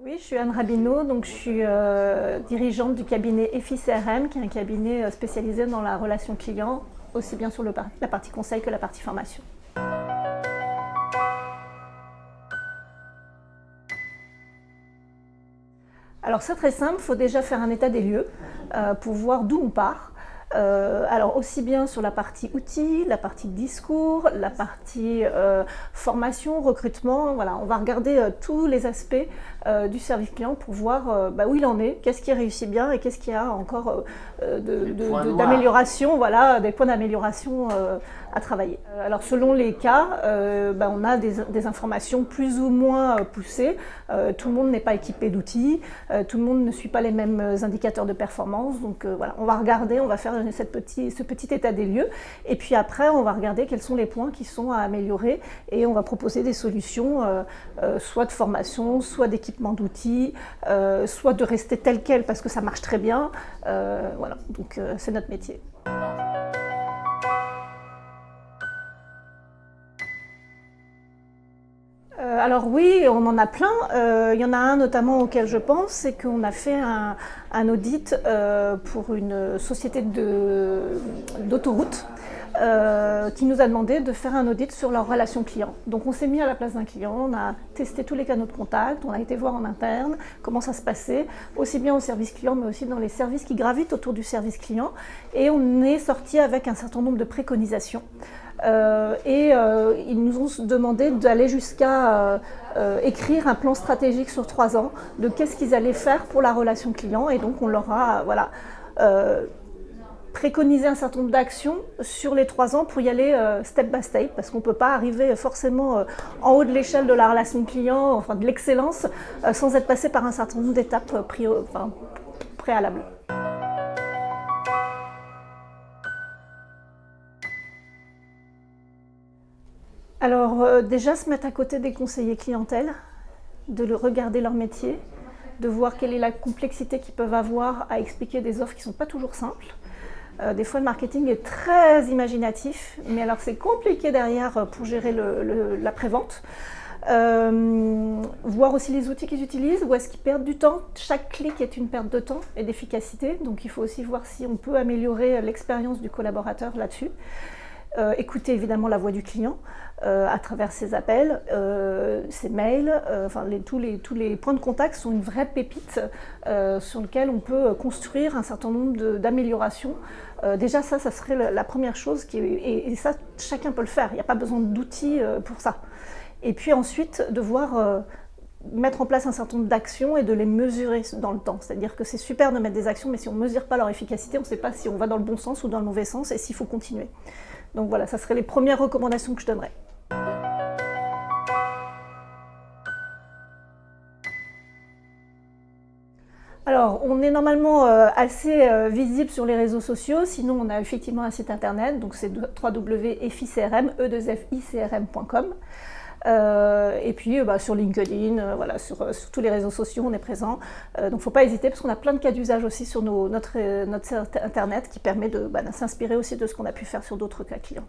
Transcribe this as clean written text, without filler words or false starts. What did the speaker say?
Oui, je suis Anne Rabineau, donc je suis dirigeante du cabinet EFI CRM, qui est un cabinet spécialisé dans la relation client, aussi bien sur la partie conseil que la partie formation. Alors c'est très simple, il faut déjà faire un état des lieux pour voir d'où on part. Alors aussi bien sur la partie outils, la partie discours, la partie formation, recrutement, voilà, on va regarder tous les aspects du service client pour voir où il en est, qu'est-ce qui réussit bien et qu'est-ce qu'il y a encore d'amélioration, voilà, des points d'amélioration à travailler. Alors selon les cas, on a des informations plus ou moins poussées. Tout le monde n'est pas équipé d'outils, tout le monde ne suit pas les mêmes indicateurs de performance, donc voilà, on va regarder, on va faire ce petit état des lieux, et puis après on va regarder quels sont les points qui sont à améliorer, et on va proposer des solutions, soit de formation, soit d'équipement d'outils, soit de rester tel quel parce que ça marche très bien, voilà, donc c'est notre métier. Alors oui, on en a plein. Il y en a un notamment auquel je pense, c'est qu'on a fait un audit pour une société d'autoroute qui nous a demandé de faire un audit sur leur relation client. Donc on s'est mis à la place d'un client, on a testé tous les canaux de contact, on a été voir en interne comment ça se passait, aussi bien au service client mais aussi dans les services qui gravitent autour du service client, et on est sorti avec un certain nombre de préconisations. Ils nous ont demandé d'aller jusqu'à écrire un plan stratégique sur 3 ans de qu'est-ce qu'ils allaient faire pour la relation client, et donc on leur a préconiser un certain nombre d'actions sur les 3 ans pour y aller step by step, parce qu'on ne peut pas arriver forcément en haut de l'échelle de la relation client, enfin de l'excellence, sans être passé par un certain nombre d'étapes préalables. Alors déjà se mettre à côté des conseillers clientèle, de regarder leur métier, de voir quelle est la complexité qu'ils peuvent avoir à expliquer des offres qui ne sont pas toujours simples. Des fois, le marketing est très imaginatif, mais alors c'est compliqué derrière pour gérer la prévente. Voir aussi les outils qu'ils utilisent, où est-ce qu'ils perdent du temps. Chaque clic est une perte de temps et d'efficacité, donc il faut aussi voir si on peut améliorer l'expérience du collaborateur là-dessus. Écouter évidemment la voix du client à travers ses appels, ses mails, tous les points de contact sont une vraie pépite sur lequel on peut construire un certain nombre d'améliorations. Déjà ça serait la première chose, et ça chacun peut le faire, il n'y a pas besoin d'outils pour ça. Et puis ensuite devoir mettre en place un certain nombre d'actions et de les mesurer dans le temps. C'est-à-dire que c'est super de mettre des actions, mais si on ne mesure pas leur efficacité, on ne sait pas si on va dans le bon sens ou dans le mauvais sens et s'il faut continuer. Donc voilà, ça serait les premières recommandations que je donnerais. Alors, on est normalement assez visible sur les réseaux sociaux, sinon on a effectivement un site internet, donc c'est www.eficrm.com. Et puis sur LinkedIn, sur tous les réseaux sociaux, on est présent. Donc il ne faut pas hésiter, parce qu'on a plein de cas d'usage aussi sur notre site internet qui permet de s'inspirer aussi de ce qu'on a pu faire sur d'autres cas clients.